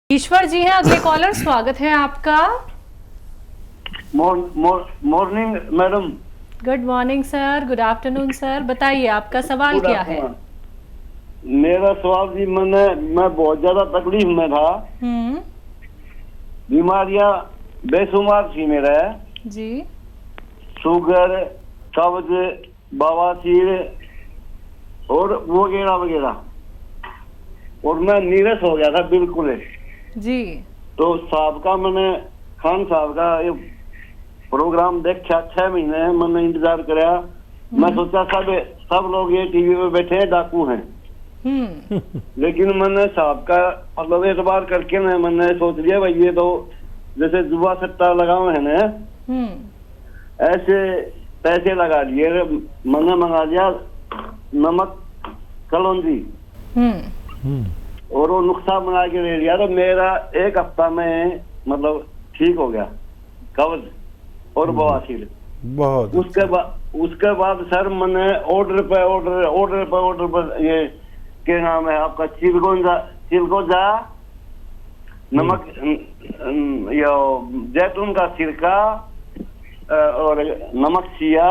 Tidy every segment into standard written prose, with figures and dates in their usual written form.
ईश्वर जी हैं अगले कॉलर, स्वागत है आपका। Morning madam. Good morning sir, good afternoon sir, बताइए आपका सवाल क्या है। मेरा सवाल जी, मैं बहुत ज्यादा तकलीफ में था। बीमारियां बेशुमार थी मेरा जी। शुगर, कब्ज, बवासीर और वगैरह वगैरह, और मैं नीरस हो गया था बिल्कुल जी। तो साहब का मैंने खान साहब का ये प्रोग्राम देखा, 6 महीने मैंने इंतजार कराया। मैं सोचा सब लोग ये टीवी पे बैठे हैं, डाकू हैं। लेकिन मैंने साहब का मतलब एतबार करके मैंने सोच लिया भाई ये तो जैसे जुआ सट्टा लगाओ है ना, ऐसे पैसे लगा लिए। मैंने मंगा लिया नमक कलौंजी और वो नुस्खा बना के ले लिया, तो मेरा 1 हफ्ता में मतलब ठीक हो गया कब्ज और बवासीर। बहुत उसके बाद सर मैंने ऑर्डर पर ये क्या नाम है आपका, चिलगोजा नमक, यो जैतून का सिरका और नमक सिया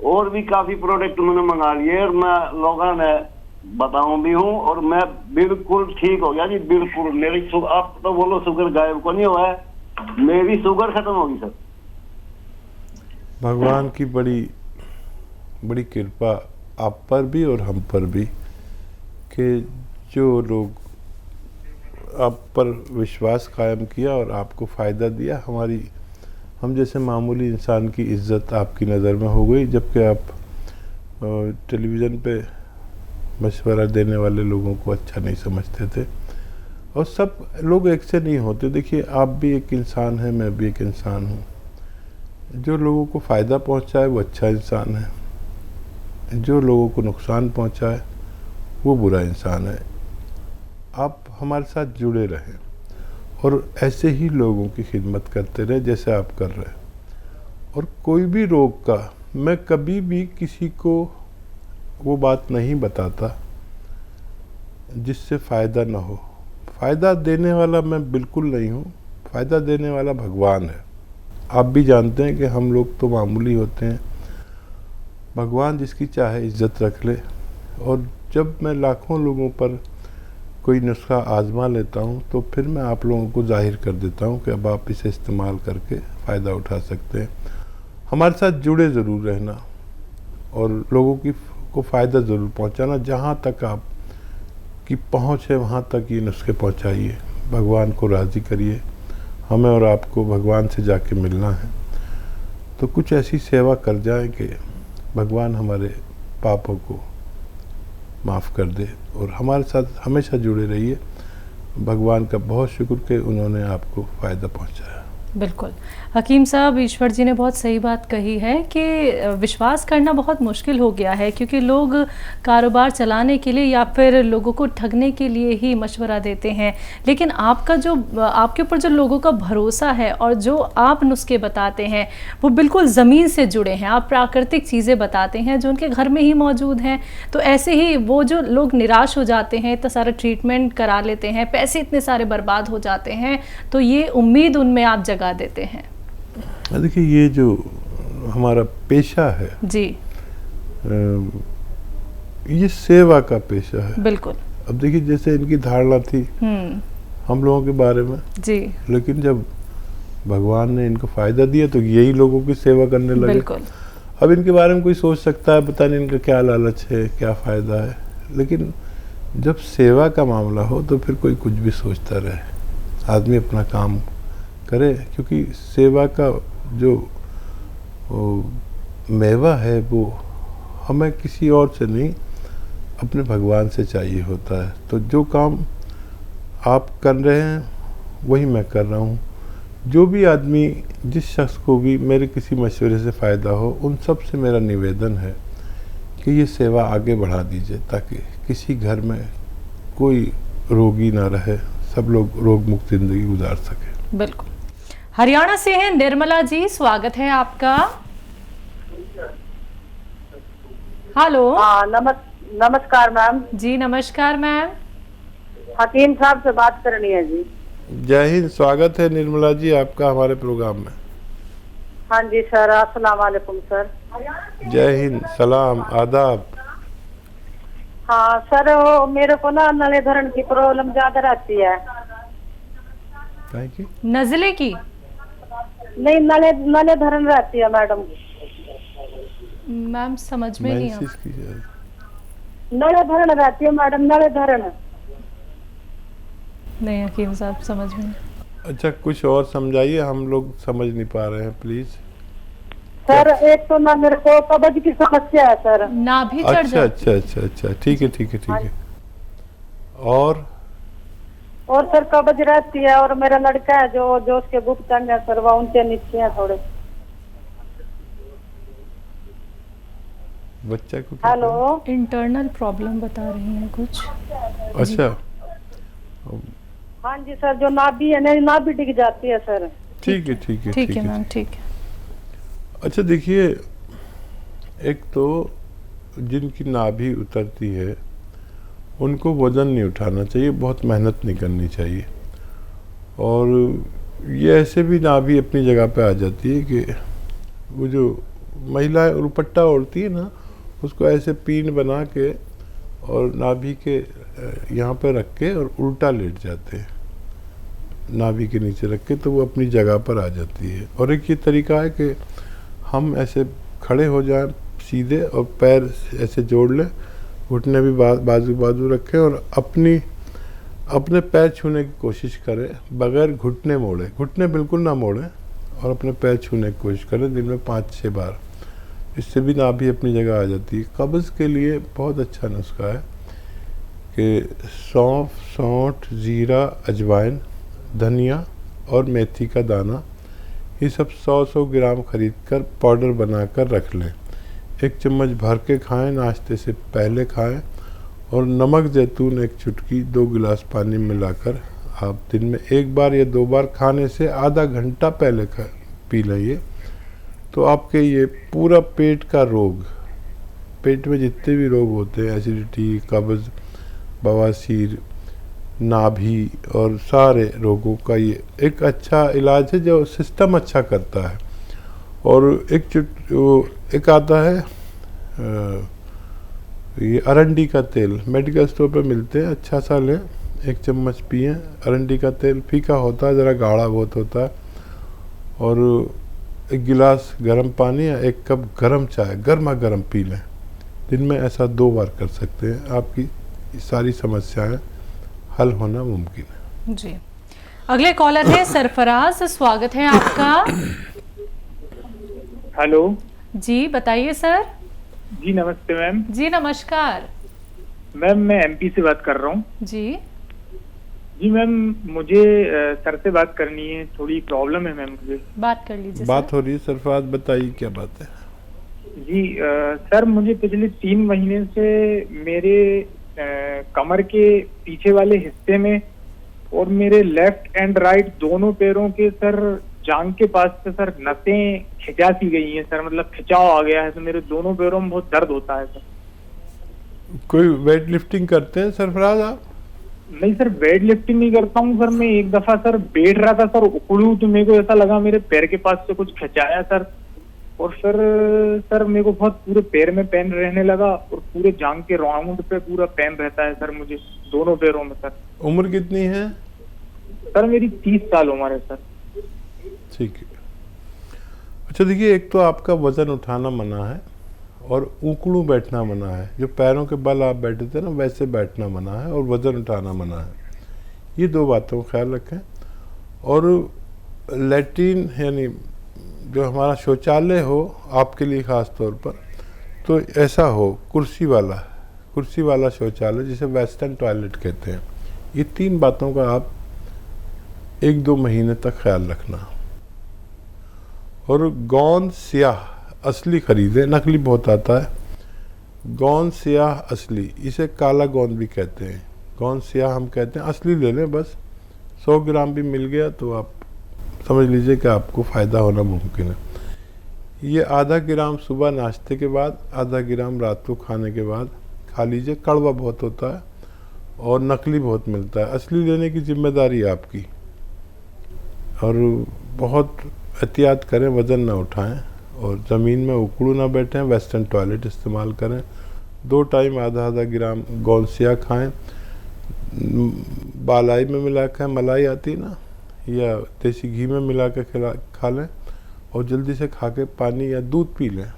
और भी काफी प्रोडक्ट मैंने मंगा लिए, और मैं लोगों ने बताऊं भी हूँ, और मैं बिल्कुल ठीक हो गया जी, बिल्कुल। मेरी आप तो बोलो शुगर गायब को नहीं हुआ है, मेरी शुगर खत्म होगी सर। भगवान की बड़ी बड़ी कृपा आप पर भी और हम पर भी कि जो लोग आप पर विश्वास कायम किया और आपको फ़ायदा दिया। हम जैसे मामूली इंसान की इज्जत आपकी नज़र में हो गई, जबकि आप टेलीविज़न पे मशवरा देने वाले लोगों को अच्छा नहीं समझते थे। और सब लोग एक से नहीं होते। देखिए, आप भी एक इंसान हैं, मैं भी एक इंसान हूँ। जो लोगों को फ़ायदा पहुँचाए वो अच्छा इंसान है, जो लोगों को नुकसान पहुँचाए वो बुरा इंसान है। आप हमारे साथ जुड़े रहें और ऐसे ही लोगों की खिदमत करते रहे जैसे आप कर रहे हैं। और कोई भी रोग का मैं कभी भी किसी को वो बात नहीं बताता जिससे फ़ायदा ना हो। फ़ायदा देने वाला मैं बिल्कुल नहीं हूँ, फ़ायदा देने वाला भगवान है। आप भी जानते हैं कि हम लोग तो मामूली होते हैं, भगवान जिसकी चाहे इज्जत रख ले। और जब मैं लाखों लोगों पर कोई नुस्खा आजमा लेता हूँ तो फिर मैं आप लोगों को जाहिर कर देता हूँ कि अब आप इसे इस्तेमाल करके फ़ायदा उठा सकते हैं। हमारे साथ जुड़े ज़रूर रहना और लोगों को फ़ायदा ज़रूर पहुँचाना। जहाँ तक आप की पहुँच है वहाँ तक ये नुस्खे पहुँचाइए, भगवान को राज़ी करिए। हमें और आपको भगवान से जाके मिलना है, तो कुछ ऐसी सेवा कर जाएं कि भगवान हमारे पापों को माफ़ कर दे। और हमारे साथ हमेशा जुड़े रहिए। भगवान का बहुत शुक्र कि उन्होंने आपको फ़ायदा पहुंचाया। बिल्कुल हकीम साहब, ईश्वर जी ने बहुत सही बात कही है कि विश्वास करना बहुत मुश्किल हो गया है, क्योंकि लोग कारोबार चलाने के लिए या फिर लोगों को ठगने के लिए ही मशवरा देते हैं। लेकिन आपके ऊपर जो लोगों का भरोसा है और जो आप नुस्खे बताते हैं वो बिल्कुल ज़मीन से जुड़े हैं। आप प्राकृतिक चीज़ें बताते हैं जो उनके घर में ही मौजूद हैं। तो ऐसे ही वो जो लोग निराश हो जाते हैं, इतना सारा ट्रीटमेंट करा लेते हैं, पैसे इतने सारे बर्बाद हो जाते हैं, तो ये उम्मीद उनमें आप जगा देते हैं। देखिए, ये जो हमारा पेशा है जी, ये सेवा का पेशा है। बिल्कुल। अब देखिए, जैसे इनकी धारणा थी हम लोगों के बारे में जी, लेकिन जब भगवान ने इनको फ़ायदा दिया तो यही लोगों की सेवा करने लगे। बिल्कुल। अब इनके बारे में कोई सोच सकता है पता नहीं इनका क्या लालच है, क्या फ़ायदा है, लेकिन जब सेवा का मामला हो तो फिर कोई कुछ भी सोचता रहे। आदमी अपना काम करे, क्योंकि सेवा का जो मेवा है वो हमें किसी और से नहीं, अपने भगवान से चाहिए होता है। तो जो काम आप कर रहे हैं वही मैं कर रहा हूँ। जो भी आदमी, जिस शख्स को भी मेरे किसी मशवरे से फ़ायदा हो, उन सब से मेरा निवेदन है कि ये सेवा आगे बढ़ा दीजिए, ताकि किसी घर में कोई रोगी ना रहे, सब लोग रोग मुक्त ज़िंदगी गुजार सके। बिल्कुल। हरियाणा से हैं निर्मला जी, स्वागत है आपका। हेलो। नमस्कार मैम। जी नमस्कार मैम। हकीम साहब से बात करनी है जी। जय हिंद, स्वागत है निर्मला जी आपका हमारे प्रोग्राम में। हाँ जी सर, अस्सलाम वालेकुम सर। जय हिंद, सलाम, आदाब। हाँ सर, वो मेरे को ना नले धरण की प्रॉब्लम ज्यादा रहती है। Thank you. नज़ले की? नहीं, नले धरण रहती है मैडम। मैम समझ में नहीं मेंसेस आ। की है। नले धरण रहती है मैडम, नले धरण। नहीं हकीम साहब समझ में नहीं। अच्छा, कुछ और समझाइए, हम लोग समझ नहीं पा रहे हैं प्लीज। सर एक तो ना मेरे को कब्ज की समस्या है सर। नाभि चढ़ अच्छा जाती। अच्छा अच्छा अच्छा, ठीक है ठीक है ठीक है। और सर कब्ज रहती है, और मेरा लड़का है जो उसके गुप्त अंग है सर, वो उनके नीचे है थोड़े। बच्चा को क्या हेलो। इंटरनल प्रॉब्लम बता रही हैं कुछ। हुआ? अच्छा, हाँ जी सर, जो नाभि है ना, नाभि डिग जाती है सर। ठीक है ठीक है ठीक है मैम, ठीक है। अच्छा देखिए, एक तो जिनकी नाभि उतरती है उनको वज़न नहीं उठाना चाहिए, बहुत मेहनत नहीं करनी चाहिए। और ये ऐसे भी नाभि अपनी जगह पे आ जाती है कि वो जो महिलाएं रुपट्टा ओढ़ती है ना, उसको ऐसे पीन बना के और नाभि के यहाँ पे रख के और उल्टा लेट जाते हैं, नाभि के नीचे रख के, तो वो अपनी जगह पर आ जाती है। और एक ये तरीका है कि हम ऐसे खड़े हो जाएं सीधे और पैर ऐसे जोड़ लें, घुटने भी बाजू बाजू रखें और अपने पैर छूने की कोशिश करें बगैर घुटने मोड़े, घुटने बिल्कुल ना मोड़ें, और अपने पैर छूने की कोशिश करें दिन में 5-6 बार। इससे भी नाभि अपनी जगह आ जाती है। कब्ज़ के लिए बहुत अच्छा नुस्खा है कि सौंफ, सौंठ, जीरा, अजवाइन, धनिया और मेथी का दाना, ये सब 100-100 ग्राम खरीद कर पाउडर बनाकर रख लें। 1 चम्मच भर के खाएं, नाश्ते से पहले खाएं। और नमक जैतून 1 चुटकी 2 गिलास पानी मिलाकर आप दिन में 1 बार या 2 बार खाने से आधा घंटा पहले पी लें। तो आपके ये पूरा पेट का रोग, पेट में जितने भी रोग होते हैं, एसिडिटी, कब्ज़, बवासीर, नाभि और सारे रोगों का ये एक अच्छा इलाज है जो सिस्टम अच्छा करता है। और एक आता है ये अरंडी का तेल, मेडिकल स्टोर पे मिलते हैं, अच्छा सा लें, 1 चम्मच पिएं। अरंडी का तेल फीका होता है, ज़रा गाढ़ा बहुत होता है। और 1 गिलास गर्म पानी या 1 कप गर्म चाय गर्मा गर्म पी लें। दिन में ऐसा 2 बार कर सकते हैं, आपकी सारी समस्याएं हल होना मुमकिन है। जी, अगले कॉलर है सरफराज, स्वागत है आपका। हेलो जी बताइए सर। जी नमस्ते मैम। जी नमस्कार। मैम मैं एमपी से बात कर रहा हूँ। जी जी मैम, मुझे सर से बात करनी है, थोड़ी प्रॉब्लम है मैम मुझे। बात कर लीजिए। बात हो रही है सरफराज, बताइए क्या बात है। जी सर, मुझे पिछले 3 महीने से मेरे कमर के पीछे वाले हिस्से में और मेरे लेफ्ट एंड राइट दोनों पैरों के सर जांघ के पास से सर नसें खिंचा सी गई हैं सर, मतलब खिंचाव आ गया है, तो मेरे दोनों पैरों में बहुत दर्द होता है सर। कोई वेट लिफ्टिंग करते हैं सरफराज आप? नहीं सर, वेट लिफ्टिंग नहीं करता हूँ सर। मैं एक दफा सर बैठ रहा था सर, उखड़ू तो मेरे को ऐसा लगा मेरे पैर के पास से कुछ खिंचाया सर, और फिर सर मेरे को बहुत पूरे पैर में पेन रहने लगा और पूरे जांघ के राउंड पे पूरा पेन रहता है सर मुझे, दोनों पैरों में सर। उम्र कितनी है? सर मेरी 30 साल उम्र है सर। ठीक है। अच्छा देखिए, एक तो आपका वजन उठाना मना है और उकड़ू बैठना मना है। जो पैरों के बल आप बैठे थे ना, वैसे बैठना मना है, और वजन उठाना मना है। ये 2 बातों का ख्याल रखें। और लैट्रिन यानी जो हमारा शौचालय हो आपके लिए ख़ास तौर पर, तो ऐसा हो कुर्सी वाला शौचालय, जिसे वेस्टर्न टॉयलेट कहते हैं। ये 3 बातों का आप 1-2 महीने तक ख्याल रखना। और गोंद स्याह असली खरीदे, नकली बहुत आता है। गोंद स्याह असली, इसे काला गोंद भी कहते हैं, गोंद स्याह हम कहते हैं। असली ले लें, बस 100 ग्राम भी मिल गया तो आप समझ लीजिए कि आपको फ़ायदा होना मुमकिन है। ये आधा ग्राम सुबह नाश्ते के बाद, आधा ग्राम रात को खाने के बाद खा लीजिए। कड़वा बहुत होता है और नकली बहुत मिलता है। असली लेने की जिम्मेदारी आपकी। और बहुत एहतियात करें, वज़न ना उठाएं और ज़मीन में उकड़ू ना बैठें। वेस्टर्न टॉयलेट इस्तेमाल करें। 2 टाइम आधा आधा ग्राम गोंसिया खाएं। बालाई में मिला कर मलाई आती है ना, या देसी घी में मिला कर खा लें और जल्दी से खा के पानी या दूध पी लें।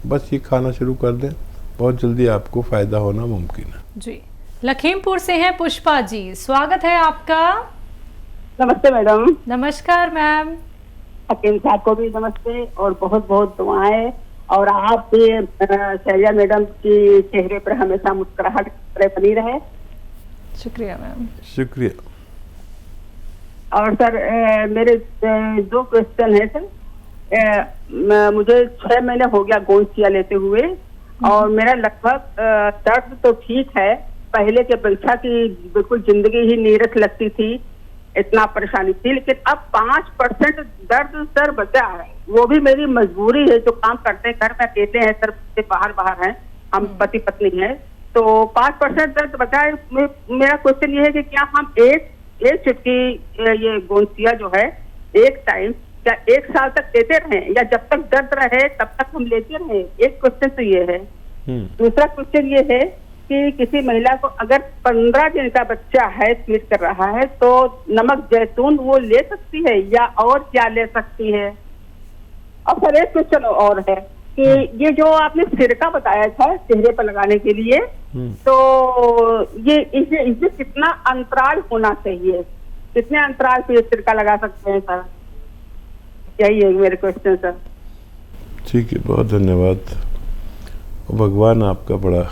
बस ये खाना शुरू कर दें, बहुत जल्दी आपको फ़ायदा होना मुमकिन है। जी, लखीमपुर से हैं पुष्पा जी, स्वागत है आपका। नमस्ते मैडम। नमस्कार मैम। हकीम साहब को भी नमस्ते और बहुत बहुत दुआएं। और आप शैया मैडम की चेहरे पर हमेशा मुस्कुराहट बनी रहे। शुक्रिया मैम। शुक्रिया। और सर मेरे 2 क्वेश्चन है सर। मुझे 6 महीने हो गया गोंसिया लेते हुए और मेरा लगभग दर्द तो ठीक है, पहले के अपेक्षा की बिल्कुल जिंदगी ही नीरस लगती थी, इतना परेशानी थी। लेकिन अब 5% दर्द सर बचा है, वो भी मेरी मजबूरी है। जो काम करते हैं घर में अकेले हैं सर, बाहर हैं, हम पति पत्नी हैं, तो 5% दर्द बचा है। मेरा क्वेश्चन ये है कि क्या हम एक चुटकी ये गोंसिया जो है एक टाइम क्या 1 साल तक लेते रहें, या जब तक दर्द रहे तब तक हम लेते रहें? एक क्वेश्चन तो ये है। दूसरा क्वेश्चन ये है कि किसी महिला को अगर 15 दिन का बच्चा है, फीड कर रहा है, तो नमक जैतून वो ले सकती है या और क्या ले सकती है? और सर एक क्वेश्चन और है कि ये जो आपने सिरका बताया था चेहरे पर लगाने के लिए, तो ये इसे कितना अंतराल होना चाहिए? कितने अंतराल पे सिरका लगा सकते हैं सर? यही है मेरे क्वेश्चन सर। ठीक है, बहुत धन्यवाद। भगवान आपका बड़ा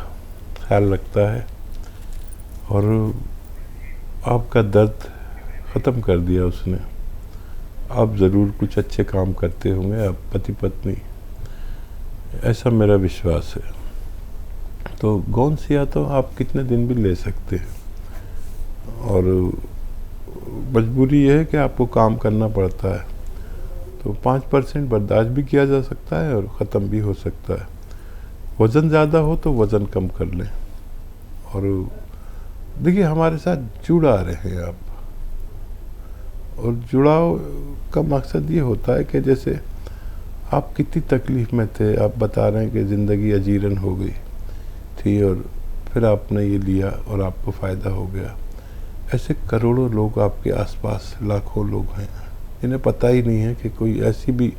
ख्याल रखता है और आपका दर्द ख़त्म कर दिया उसने। आप ज़रूर कुछ अच्छे काम करते होंगे, आप पति पत्नी, ऐसा मेरा विश्वास है। तो गोंसिया तो आप कितने दिन भी ले सकते हैं और मजबूरी यह है कि आपको काम करना पड़ता है। तो 5% बर्दाश्त भी किया जा सकता है और ख़त्म भी हो सकता है। वज़न ज़्यादा हो तो वज़न कम कर लें। और देखिए, हमारे साथ जुड़ा रहे आप, और जुड़ाव का मकसद ये होता है कि जैसे आप कितनी तकलीफ़ में थे, आप बता रहे हैं कि ज़िंदगी अजीरन हो गई थी और फिर आपने ये लिया और आपको फ़ायदा हो गया। ऐसे करोड़ों लोग आपके आसपास, लाखों लोग हैं, इन्हें पता ही नहीं है कि कोई ऐसी भी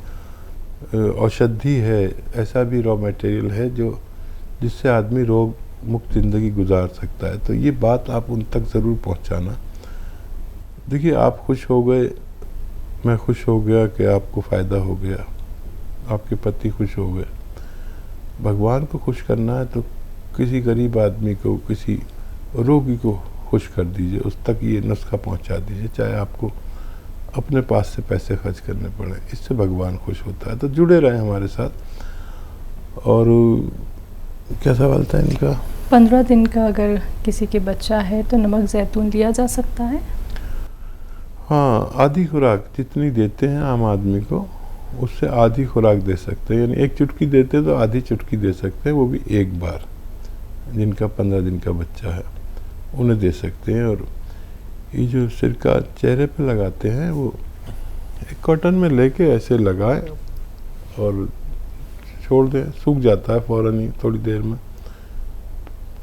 औषधि है, ऐसा भी रॉ मटेरियल है जो जिससे आदमी रोग मुक्त ज़िंदगी गुजार सकता है। तो ये बात आप उन तक ज़रूर पहुंचाना। देखिए, आप खुश हो गए, मैं खुश हो गया कि आपको फ़ायदा हो गया, आपके पति खुश हो गए। भगवान को खुश करना है तो किसी गरीब आदमी को, किसी रोगी को खुश कर दीजिए, उस तक ये नुस्खा पहुंचा दीजिए, चाहे आपको अपने पास से पैसे खर्च करने पड़े, इससे भगवान खुश होता है। तो जुड़े रहें हमारे साथ। और क्या सवाल था इनका? 15 दिन का अगर किसी के बच्चा है तो नमक जैतून लिया जा सकता है? हाँ, आधी खुराक जितनी देते हैं आम आदमी को, उससे आधी खुराक दे सकते हैं। यानी 1 चुटकी देते हैं तो आधी चुटकी दे सकते हैं, वो भी एक बार। जिनका 15 दिन का बच्चा है उन्हें दे सकते हैं। और ये जो सिरका चेहरे पे लगाते हैं, वो एक कॉटन में लेके ऐसे लगाएं और छोड़ दें, सूख जाता है फ़ौरन ही थोड़ी देर में।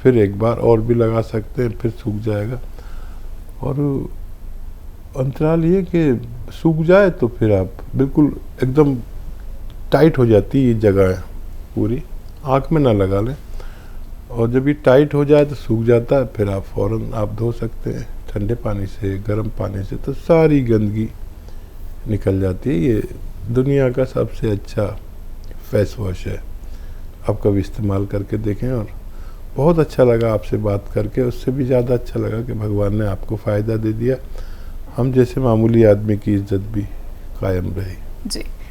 फिर एक बार और भी लगा सकते हैं, फिर सूख जाएगा। और अंतराल ये कि सूख जाए तो फिर आप बिल्कुल एकदम टाइट हो जाती है ये जगह है पूरी, आँख में ना लगा लें। और जब ये टाइट हो जाए तो सूख जाता है, फिर आप फ़ौरन आप धो सकते हैं ठंडे पानी से, गर्म पानी से, तो सारी गंदगी निकल जाती है। ये दुनिया का सबसे अच्छा फेस वॉश है, आप कभी इस्तेमाल करके देखें। और बहुत अच्छा लगा आपसे बात करके, उससे भी ज़्यादा अच्छा लगा कि भगवान ने आपको फ़ायदा दे दिया, हम जैसे मामूली आदमी की इज्जत भी कायम रही। जी।